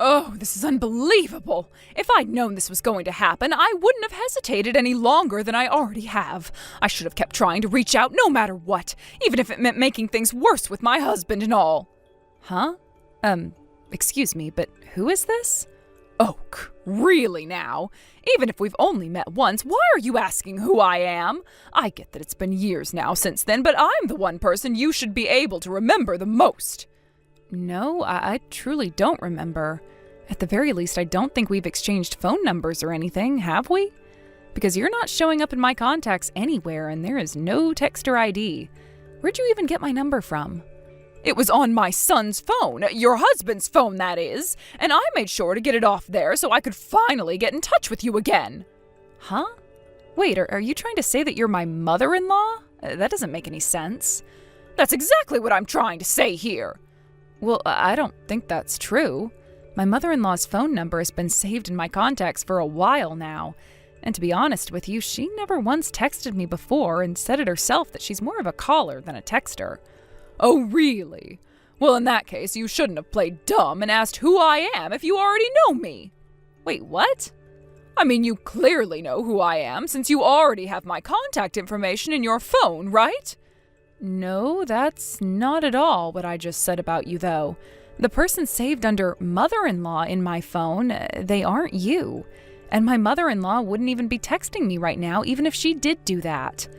Oh, this is unbelievable. If I'd known this was going to happen, I wouldn't have hesitated any longer than I already have. I should have kept trying to reach out no matter what, even if it meant making things worse with my husband and all. Huh? Excuse me, but who is this? Oak, really now? Even if we've only met once, why are you asking who I am? I get that it's been years now since then, but I'm the one person you should be able to remember the most. No, I truly don't remember. At the very least, I don't think we've exchanged phone numbers or anything, have we? Because you're not showing up in my contacts anywhere, and there is no texter ID. Where'd you even get my number from? It was on my son's phone, your husband's phone, that is, and I made sure to get it off there so I could finally get in touch with you again. Huh? Wait, are you trying to say that you're my mother-in-law? That doesn't make any sense. That's exactly what I'm trying to say here. Well, I don't think that's true. My mother-in-law's phone number has been saved in my contacts for a while now. And to be honest with you, she never once texted me before and said it herself that she's more of a caller than a texter. Oh, really? Well, in that case, you shouldn't have played dumb and asked who I am if you already know me. Wait, what? I mean, you clearly know who I am since you already have my contact information in your phone, right? No, that's not at all what I just said about you, though. The person saved under mother-in-law in my phone, they aren't you. And my mother-in-law wouldn't even be texting me right now, even if she did do that.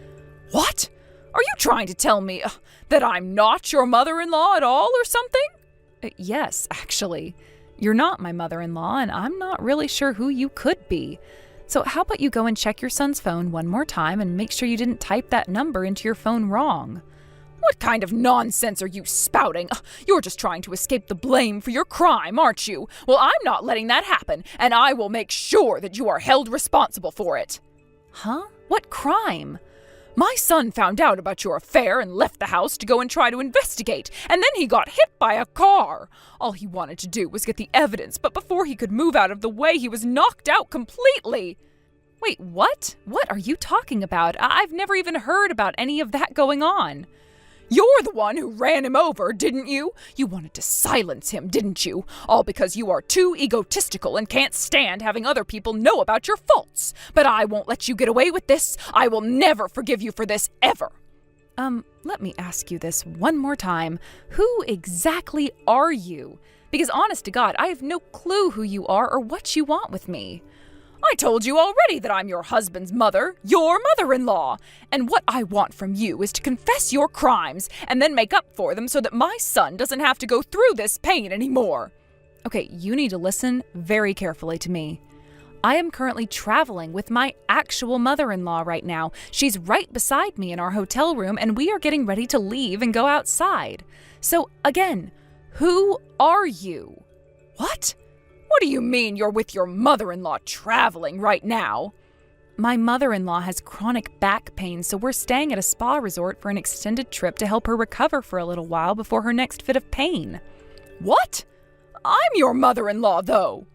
What? Are you trying to tell me that I'm not your mother-in-law at all or something? Yes, actually. You're not my mother-in-law, and I'm not really sure who you could be. So how about you go and check your son's phone one more time and make sure you didn't type that number into your phone wrong. What kind of nonsense are you spouting? You're just trying to escape the blame for your crime, aren't you? Well, I'm not letting that happen, and I will make sure that you are held responsible for it. Huh? What crime? My son found out about your affair and left the house to go and try to investigate, and then he got hit by a car. All he wanted to do was get the evidence, but before he could move out of the way, he was knocked out completely. Wait, what? What are you talking about? I've never even heard about any of that going on. You're the one who ran him over, didn't you? You wanted to silence him, didn't you? All because you are too egotistical and can't stand having other people know about your faults. But I won't let you get away with this. I will never forgive you for this, ever. Let me ask you this one more time. Who exactly are you? Because honest to God, I have no clue who you are or what you want with me. I told you already that I'm your husband's mother, your mother-in-law. And what I want from you is to confess your crimes and then make up for them so that my son doesn't have to go through this pain anymore. Okay, you need to listen very carefully to me. I am currently traveling with my actual mother-in-law right now. She's right beside me in our hotel room, and we are getting ready to leave and go outside. So, again, who are you? What? What do you mean you're with your mother-in-law traveling right now? My mother-in-law has chronic back pain, so we're staying at a spa resort for an extended trip to help her recover for a little while before her next fit of pain. What? I'm your mother-in-law, though.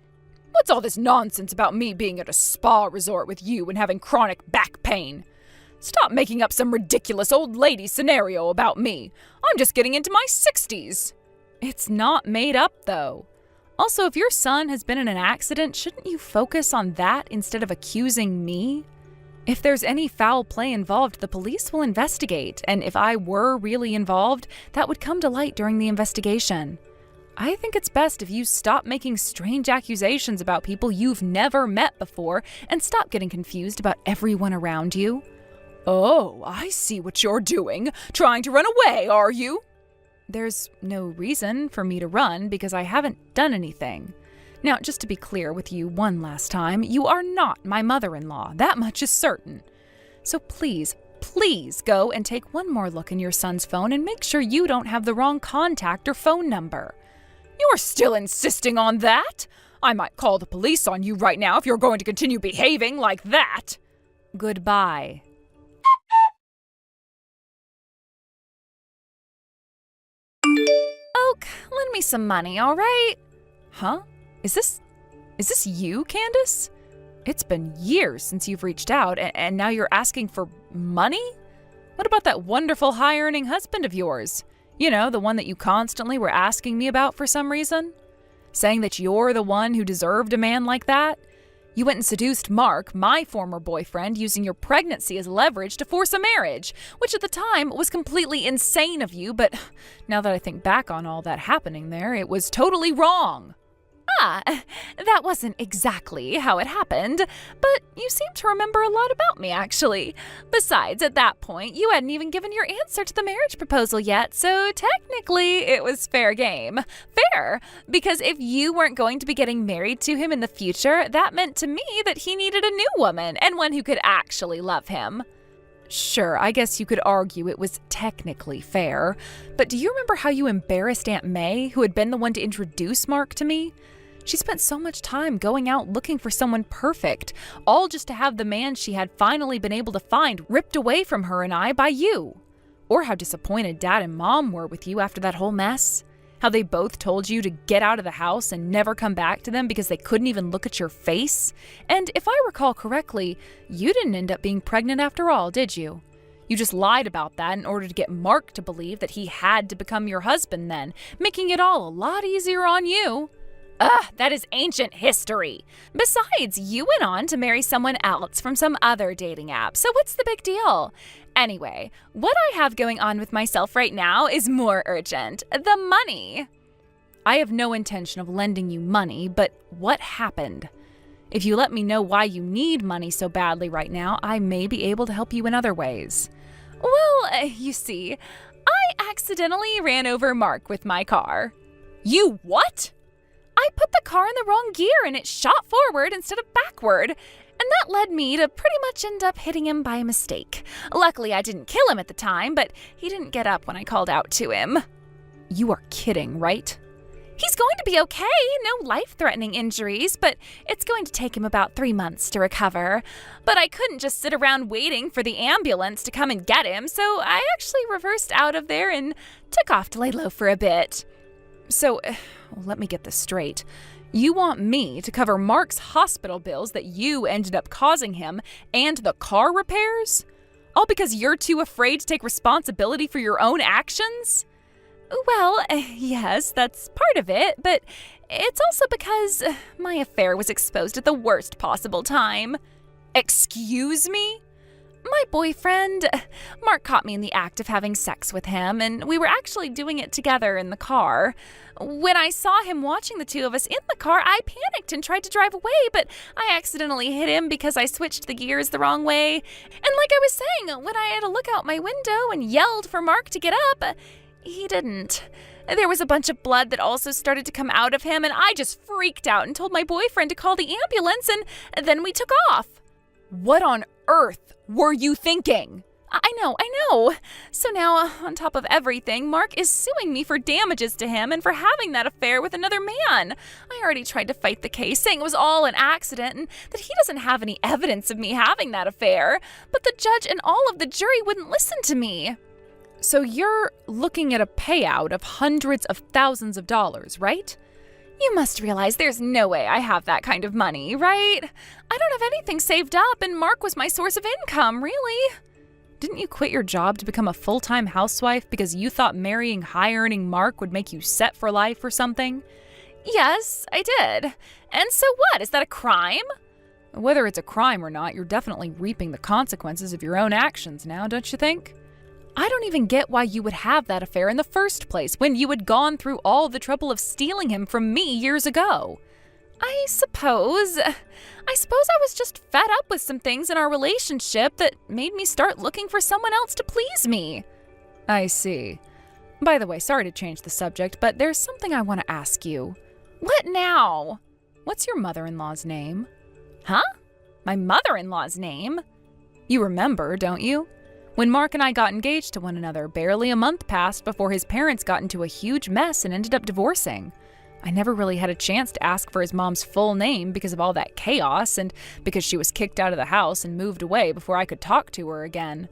What's all this nonsense about me being at a spa resort with you and having chronic back pain? Stop making up some ridiculous old lady scenario about me. I'm just getting into my 60s. It's not made up, though. Also, if your son has been in an accident, shouldn't you focus on that instead of accusing me? If there's any foul play involved, the police will investigate, and if I were really involved, that would come to light during the investigation. I think it's best if you stop making strange accusations about people you've never met before and stop getting confused about everyone around you. Oh, I see what you're doing. Trying to run away, are you? There's no reason for me to run because I haven't done anything. Now, just to be clear with you one last time, you are not my mother-in-law. That much is certain. So please go and take one more look in your son's phone and make sure you don't have the wrong contact or phone number. You're still insisting on that? I might call the police on you right now if you're going to continue behaving like that. Goodbye. Oak, lend me some money, all right? Huh? Is this you, Candace? It's been years since you've reached out, and now you're asking for money? What about that wonderful high-earning husband of yours? You know, the one that you constantly were asking me about for some reason? saying that you're the one who deserved a man like that? You went and seduced Mark, my former boyfriend, using your pregnancy as leverage to force a marriage, which at the time was completely insane of you, but now that I think back on all that happening there, it was totally wrong. Ah, that wasn't exactly how it happened, but you seem to remember a lot about me, actually. Besides, at that point, you hadn't even given your answer to the marriage proposal yet, so technically it was fair game. Fair, because if you weren't going to be getting married to him in the future, that meant to me that he needed a new woman, and one who could actually love him. Sure, I guess you could argue it was technically fair, but do you remember how you embarrassed Aunt May, who had been the one to introduce Mark to me? She spent so much time going out looking for someone perfect, all just to have the man she had finally been able to find ripped away from her and I by you. Or how disappointed Dad and Mom were with you after that whole mess. How they both told you to get out of the house and never come back to them because they couldn't even look at your face. And if I recall correctly, you didn't end up being pregnant after all, did you? You just lied about that in order to get Mark to believe that he had to become your husband then, making it all a lot easier on you. Ugh, that is ancient history. Besides, you went on to marry someone else from some other dating app, so what's the big deal? Anyway, what I have going on with myself right now is more urgent. The money. I have no intention of lending you money, but what happened? If you let me know why you need money so badly right now, I may be able to help you in other ways. Well, you see, I accidentally ran over Mark with my car. You what? I put the car in the wrong gear and it shot forward instead of backward, and that led me to pretty much end up hitting him by mistake. Luckily, I didn't kill him at the time, but he didn't get up when I called out to him. You are kidding, right? He's going to be okay, no life-threatening injuries, but it's going to take him about 3 months to recover. But I couldn't just sit around waiting for the ambulance to come and get him, so I actually reversed out of there and took off to lay low for a bit. So, let me get this straight. You want me to cover Mark's hospital bills that you ended up causing him and the car repairs? All because you're too afraid to take responsibility for your own actions? Well, yes, that's part of it, but it's also because my affair was exposed at the worst possible time. Excuse me? My boyfriend, Mark, caught me in the act of having sex with him, and we were actually doing it together in the car. When I saw him watching the two of us in the car, I panicked and tried to drive away, but I accidentally hit him because I switched the gears the wrong way. And like I was saying, when I had to look out my window and yelled for Mark to get up, he didn't. There was a bunch of blood that also started to come out of him, and I just freaked out and told my boyfriend to call the ambulance, and then we took off. What on earth were you thinking? I know. So now, on top of everything, Mark is suing me for damages to him and for having that affair with another man. I already tried to fight the case, saying it was all an accident and that he doesn't have any evidence of me having that affair. But the judge and all of the jury wouldn't listen to me. So you're looking at a payout of hundreds of thousands of dollars, right? You must realize there's no way I have that kind of money, right? I don't have anything saved up, and Mark was my source of income, really. Didn't you quit your job to become a full-time housewife because you thought marrying high-earning Mark would make you set for life or something? Yes, I did. And so what? Is that a crime? Whether it's a crime or not, you're definitely reaping the consequences of your own actions now, don't you think? I don't even get why you would have that affair in the first place when you had gone through all the trouble of stealing him from me years ago. I suppose I was just fed up with some things in our relationship that made me start looking for someone else to please me. I see. By the way, sorry to change the subject, but there's something I want to ask you. What now? What's your mother-in-law's name? Huh? My mother-in-law's name? You remember, don't you? When Mark and I got engaged to one another, barely a month passed before his parents got into a huge mess and ended up divorcing. I never really had a chance to ask for his mom's full name because of all that chaos and because she was kicked out of the house and moved away before I could talk to her again.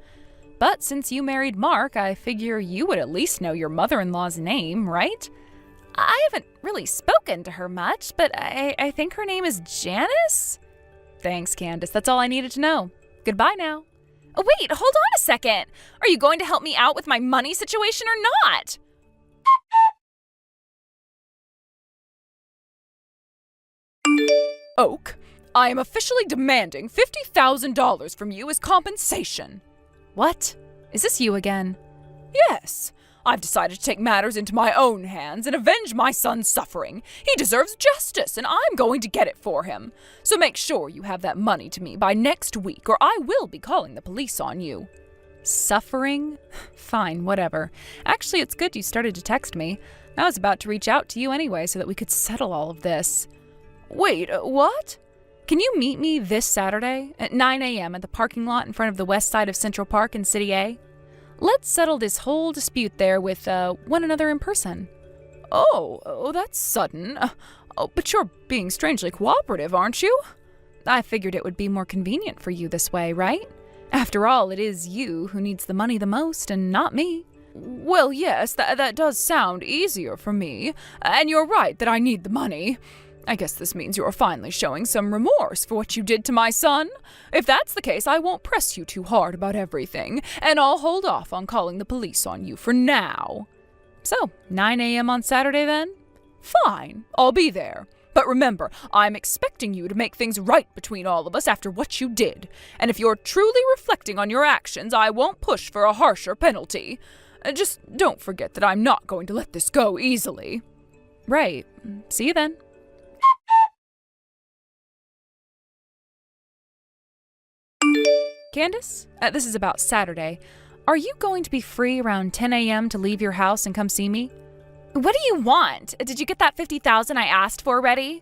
But since you married Mark, I figure you would at least know your mother-in-law's name, right? I haven't really spoken to her much, but I think her name is Janice? Thanks, Candace. That's all I needed to know. Goodbye now. Wait, hold on a second. Are you going to help me out with my money situation or not? Oak, I am officially demanding $50,000 from you as compensation. What? Is this you again? Yes. I've decided to take matters into my own hands and avenge my son's suffering. He deserves justice, and I'm going to get it for him. So make sure you have that money to me by next week, or I will be calling the police on you. Suffering? Fine, whatever. Actually, it's good you started to text me. I was about to reach out to you anyway so that we could settle all of this. Wait, what? Can you meet me this Saturday at 9 a.m. at the parking lot in front of the west side of Central Park in City A? Let's settle this whole dispute there with one another in person. Oh, that's sudden. But you're being strangely cooperative, aren't you? I figured it would be more convenient for you this way, right? After all, it is you who needs the money the most and not me. Well, yes, that does sound easier for me. And you're right that I need the money. I guess this means you're finally showing some remorse for what you did to my son. If that's the case, I won't press you too hard about everything, and I'll hold off on calling the police on you for now. So, 9 a.m. on Saturday then? Fine, I'll be there. But remember, I'm expecting you to make things right between all of us after what you did. And if you're truly reflecting on your actions, I won't push for a harsher penalty. Just don't forget that I'm not going to let this go easily. Right. See you then. Candace, this is about Saturday. Are you going to be free around 10 a.m. to leave your house and come see me? What do you want? Did you get that $50,000 I asked for ready?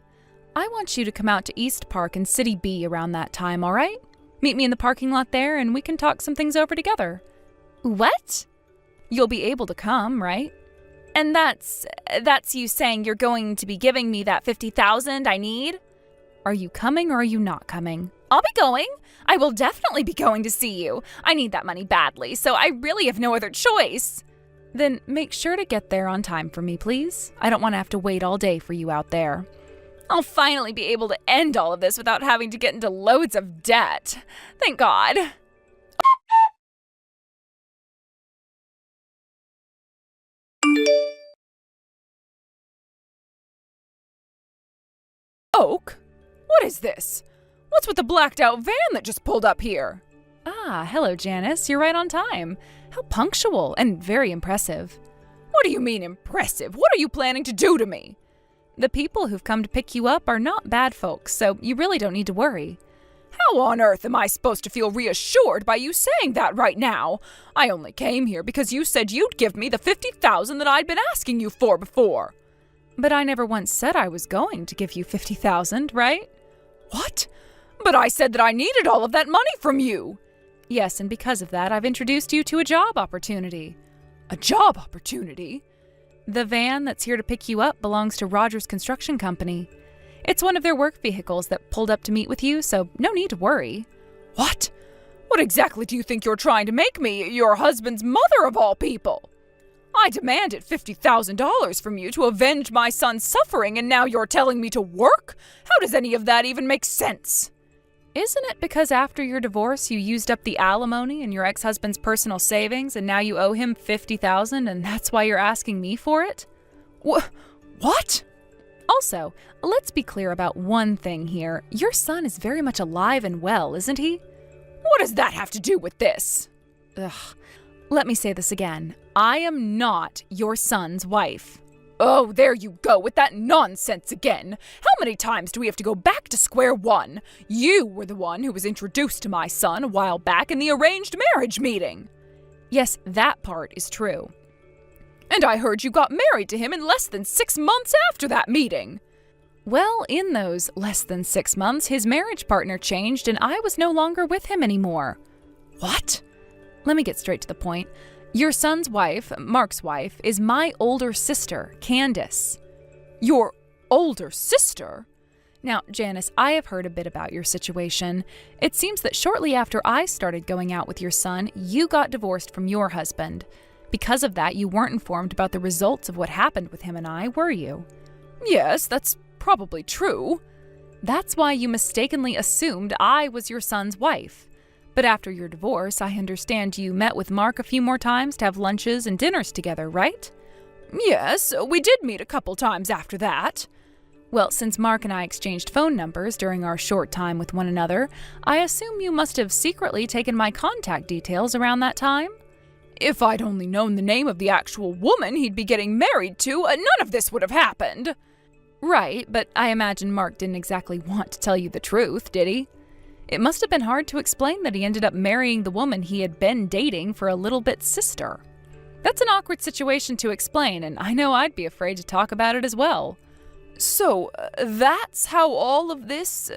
I want you to come out to East Park and City B around that time, all right? Meet me in the parking lot there and we can talk some things over together. What? You'll be able to come, right? And that's you saying you're going to be giving me that $50,000 I need? Are you coming or are you not coming? I'll be going. I will definitely be going to see you. I need that money badly, so I really have no other choice. Then make sure to get there on time for me, please. I don't want to have to wait all day for you out there. I'll finally be able to end all of this without having to get into loads of debt. Thank God. Oak? What is this? What's with the blacked-out van that just pulled up here? Ah, hello, Janice. You're right on time. How punctual and very impressive. What do you mean impressive? What are you planning to do to me? The people who've come to pick you up are not bad folks, so you really don't need to worry. How on earth am I supposed to feel reassured by you saying that right now? I only came here because you said you'd give me the $50,000 that I'd been asking you for before. But I never once said I was going to give you $50,000, right? What? But I said that I needed all of that money from you. Yes, and because of that, I've introduced you to a job opportunity. A job opportunity? The van that's here to pick you up belongs to Rogers Construction Company. It's one of their work vehicles that pulled up to meet with you, so no need to worry. What? What exactly do you think you're trying to make me, your husband's mother of all people? I demanded $50,000 from you to avenge my son's suffering, and now you're telling me to work? How does any of that even make sense? Isn't it because after your divorce you used up the alimony and your ex-husband's personal savings and now you owe him $50,000 and that's why you're asking me for it? What? Also, let's be clear about one thing here. Your son is very much alive and well, isn't he? What does that have to do with this? Ugh. Let me say this again. I am not your son's wife. Oh, there you go with that nonsense again. How many times do we have to go back to square one? You were the one who was introduced to my son a while back in the arranged marriage meeting. Yes, that part is true. And I heard you got married to him in less than 6 months after that meeting. Well, in those less than 6 months, his marriage partner changed and I was no longer with him anymore. What? Let me get straight to the point. Your son's wife, Mark's wife, is my older sister, Candace. Your older sister? Now, Janice, I have heard a bit about your situation. It seems that shortly after I started going out with your son, you got divorced from your husband. Because of that, you weren't informed about the results of what happened with him and I, were you? Yes, that's probably true. That's why you mistakenly assumed I was your son's wife. But after your divorce, I understand you met with Mark a few more times to have lunches and dinners together, right? Yes, we did meet a couple times after that. Well, since Mark and I exchanged phone numbers during our short time with one another, I assume you must have secretly taken my contact details around that time? If I'd only known the name of the actual woman he'd be getting married to, none of this would have happened. Right, but I imagine Mark didn't exactly want to tell you the truth, did he? It must have been hard to explain that he ended up marrying the woman he had been dating for a little bit's sister. That's an awkward situation to explain, and I know I'd be afraid to talk about it as well. So, that's how all of this...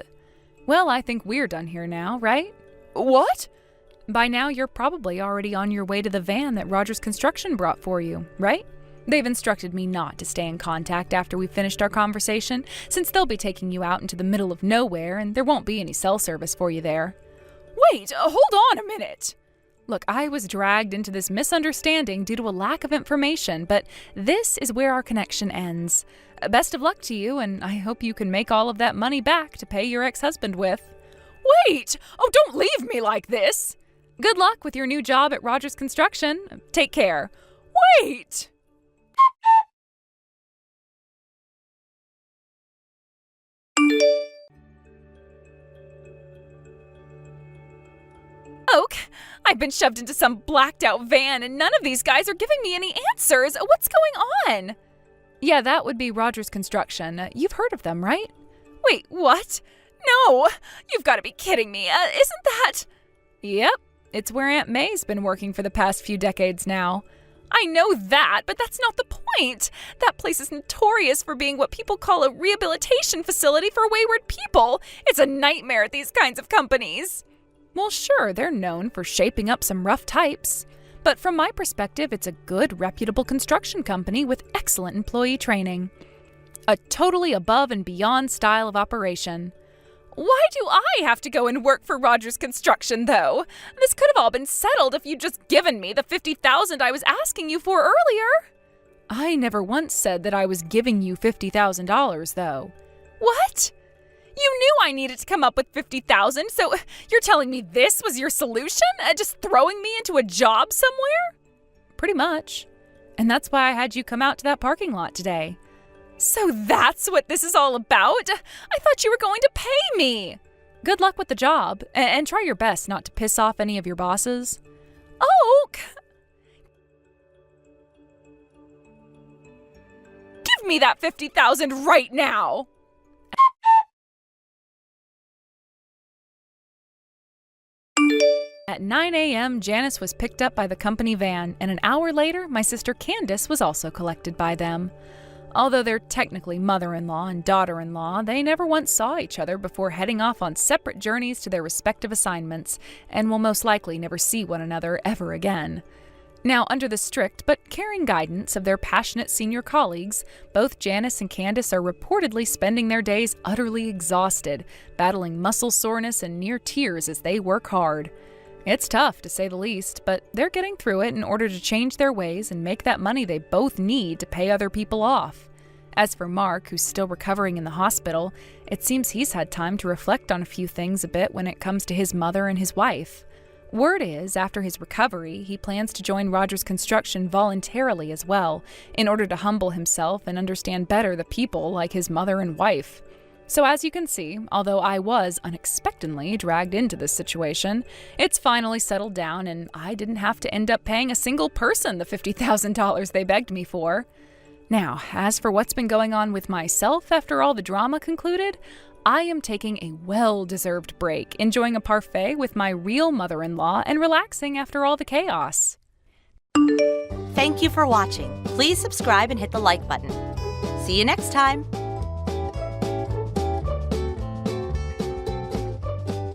Well, I think we're done here now, right? What? By now, you're probably already on your way to the van that Rogers Construction brought for you, right? They've instructed me not to stay in contact after we've finished our conversation, since they'll be taking you out into the middle of nowhere and there won't be any cell service for you there. Wait, hold on a minute. Look, I was dragged into this misunderstanding due to a lack of information, but this is where our connection ends. Best of luck to you, and I hope you can make all of that money back to pay your ex-husband with. Wait! Oh, don't leave me like this! Good luck with your new job at Rogers Construction. Take care. Wait! Oak, I've been shoved into some blacked-out van and none of these guys are giving me any answers. What's going on? Yeah, that would be Rogers Construction. You've heard of them, right? Wait, what? No! You've got to be kidding me. Isn't that... Yep, it's where Aunt May's been working for the past few decades now. I know that, but that's not the point. That place is notorious for being what people call a rehabilitation facility for wayward people. It's a nightmare at these kinds of companies. Well, sure, they're known for shaping up some rough types. But from my perspective, it's a good, reputable construction company with excellent employee training. A totally above and beyond style of operation. Why do I have to go and work for Rogers Construction, though? This could have all been settled if you'd just given me the $50,000 I was asking you for earlier. I never once said that I was giving you $50,000, though. What? You knew I needed to come up with $50,000, so you're telling me this was your solution? Just throwing me into a job somewhere? Pretty much. And that's why I had you come out to that parking lot today. So that's what this is all about? I thought you were going to pay me. Good luck with the job, and try your best not to piss off any of your bosses. Oak! Give me that $50,000 right now! At 9 a.m., Janice was picked up by the company van, and an hour later, my sister Candace was also collected by them. Although they're technically mother-in-law and daughter-in-law, they never once saw each other before heading off on separate journeys to their respective assignments, and will most likely never see one another ever again. Now, under the strict but caring guidance of their passionate senior colleagues, both Janice and Candace are reportedly spending their days utterly exhausted, battling muscle soreness and near tears as they work hard. It's tough, to say the least, but they're getting through it in order to change their ways and make that money they both need to pay other people off. As for Mark, who's still recovering in the hospital, it seems he's had time to reflect on a few things a bit when it comes to his mother and his wife. Word is, after his recovery, he plans to join Rogers Construction voluntarily as well, in order to humble himself and understand better the people like his mother and wife. So as you can see, although I was unexpectedly dragged into this situation, it's finally settled down and I didn't have to end up paying a single person the $50,000 they begged me for. Now, as for what's been going on with myself after all the drama concluded, I am taking a well-deserved break, enjoying a parfait with my real mother-in-law and relaxing after all the chaos. Thank you for watching. Please subscribe and hit the like button. See you next time.